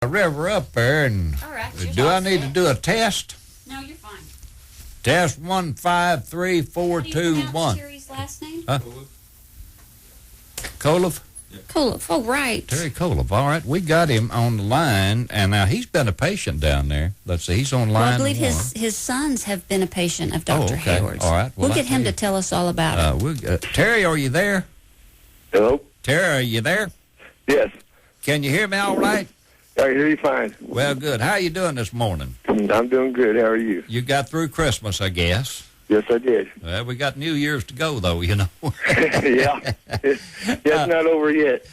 River up there, and All right, do I need to do a test? No, you're fine. Test 1 5 3 4 How do you 2 pronounce 1. Terry's last name? Koloff? Koloff. Oh, right. Terry Koloff. All right, we got him on the line, and now he's been a patient down there. Let's see, he's on line. Well, I believe his sons have been a patient of Dr. okay. Hayward's. All right. Well, we'll get him to tell us all about it. Terry, are you there? Hello? Terry, are you there? Yes. Can you hear me all right? I hear you fine. Well, good. How are you doing this morning? I'm doing good. How are you? You got through Christmas, I guess. Yes, I did. Well, we got New Year's to go, though, you know. Yeah. It's not over yet.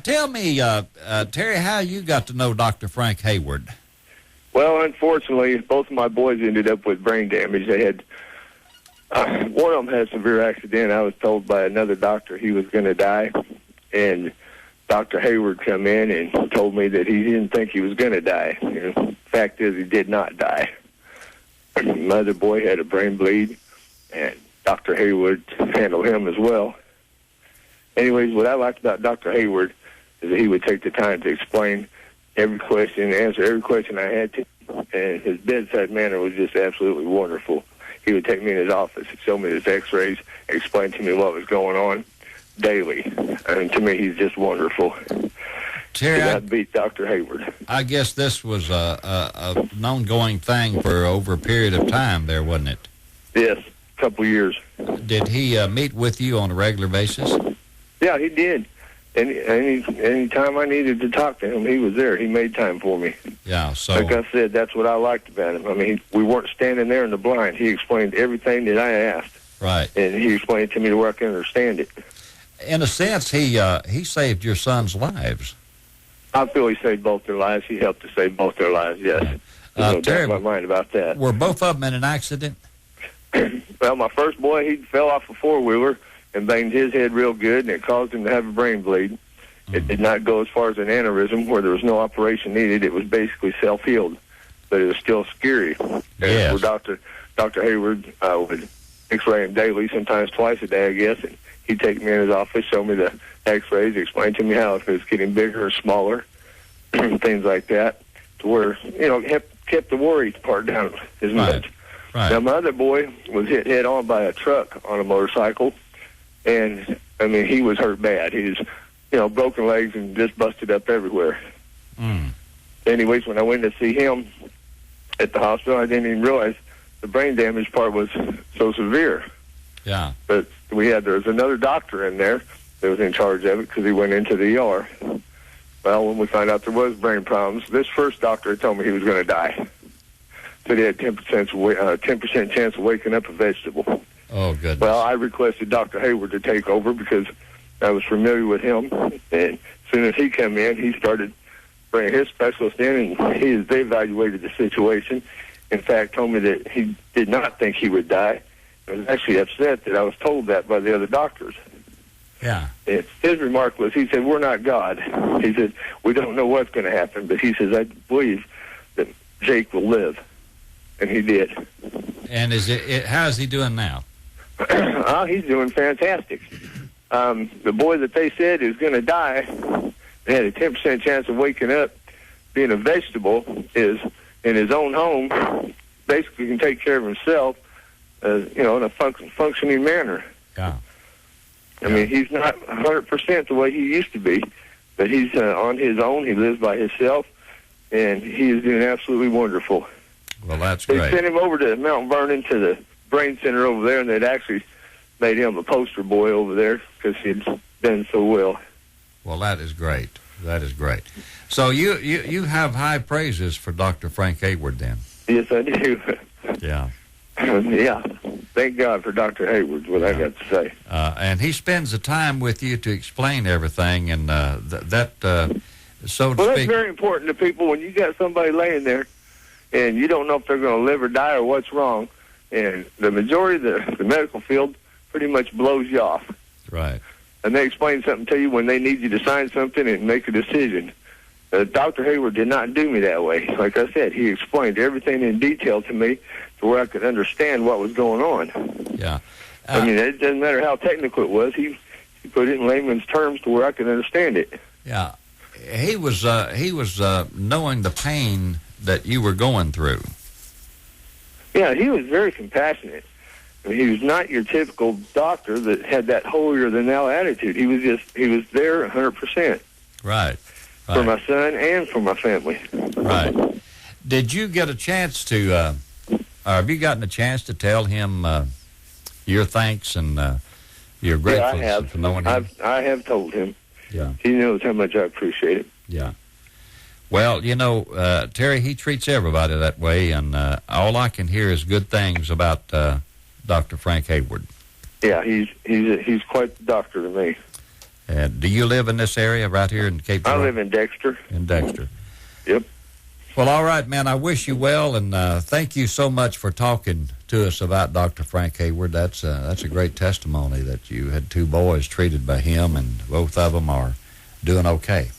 Tell me, Terry, how you got to know Dr. Frank Hayward? Well, unfortunately, both of my boys ended up with brain damage. They had, one of them had a severe accident. I was told by another doctor he was going to die, and Dr. Hayward come in and told me that he didn't think he was going to die. The fact is, he did not die. My other boy had a brain bleed, and Dr. Hayward handled him as well. Anyways, what I liked about Dr. Hayward is that he would take the time to explain every question, answer every question I had to, and his bedside manner was just absolutely wonderful. He would take me in his office and show me his x-rays, explain to me what was going on daily. And to me, he's just wonderful. Terry, I beat Dr. Hayward. I guess this was an ongoing thing for over a period of time there, wasn't it? Yes, a couple years. Did he meet with you on a regular basis? Yeah, he did. Any time I needed to talk to him, he was there. He made time for me. Yeah, so... Like I said, that's what I liked about him. I mean, we weren't standing there in the blind. He explained everything that I asked. Right. And he explained it to me to where I could understand it. In a sense, he saved your sons' lives. I feel he saved both their lives. He helped to save both their lives, yes. There's no doubt in my mind about that. Were both of them in an accident? Well, my first boy, he fell off a four-wheeler and banged his head real good, and it caused him to have a brain bleed. It did not go as far as an aneurysm where there was no operation needed. It was basically self-healed, but it was still scary. Yes. Where Dr. Hayward would x-ray him daily, sometimes twice a day, I guess, and he'd take me in his office, show me the x-rays, explain to me how if it was getting bigger or smaller, things like that, to where, kept the worry part down as much. Right. Now, my other boy was hit head-on by a truck on a motorcycle, and, I mean, he was hurt bad. He was, broken legs and just busted up everywhere. Anyways, when I went to see him at the hospital, I didn't even realize the brain damage part was so severe. Yeah. But there was another doctor in there that was in charge of it because he went into the ER. Well, when we found out there was brain problems, this first doctor told me he was going to die. Said he had 10% chance of waking up a vegetable. Oh, goodness. Well, I requested Dr. Hayward to take over because I was familiar with him. And as soon as he came in, he started bringing his specialist in, and they evaluated the situation. In fact, told me that he did not think he would die. I was actually upset that I was told that by the other doctors. Yeah. And his remark was, he said, "We're not God." He said, "We don't know what's going to happen, but he says, I believe that Jake will live." And he did. And how is he doing now? He's doing fantastic. The boy that they said is going to die, they had a 10% chance of waking up being a vegetable, is in his own home, basically can take care of himself, in a functioning manner. Yeah. I mean, he's not 100% the way he used to be, but he's on his own. He lives by himself, and he is doing absolutely wonderful. Well, that's They great. sent him over to Mount Vernon to the brain center over there, and they'd actually made him a poster boy over there because he'd done so well. Well, that is great. That is great. So you have high praises for Dr. Frank Hayward then? Yes, I do. Yeah. Yeah. Thank God for Dr. Hayward, what I got to say. And he spends the time with you to explain everything, and so to Well, that's speak. very important to people when you got somebody laying there and you don't know if they're going to live or die or what's wrong. And the majority of the medical field pretty much blows you off. Right. And they explain something to you when they need you to sign something and make a decision. Dr. Hayward did not do me that way. Like I said, he explained everything in detail to me to where I could understand what was going on. Yeah. I mean, it doesn't matter how technical it was. He put it in layman's terms to where I could understand it. Yeah. he was knowing the pain that you were going through. Yeah, he was very compassionate. I mean, he was not your typical doctor that had that holier-than-thou attitude. He was there 100%. Right. For my son and for my family. Right. Did you get a chance to, or have you gotten a chance to tell him your thanks and your gratefulness? Yeah, I have. For knowing him? I have told him. Yeah. He knows how much I appreciate it. Yeah. Well, you know, Terry, he treats everybody that way, and all I can hear is good things about Dr. Frank Hayward. Yeah, he's quite the doctor to me. Do you live in this area right here in Cape Girardeau? I live in Dexter. In Dexter. Yep. Well, all right, man. I wish you well, and thank you so much for talking to us about Dr. Frank Hayward. That's a great testimony that you had two boys treated by him, and both of them are doing okay.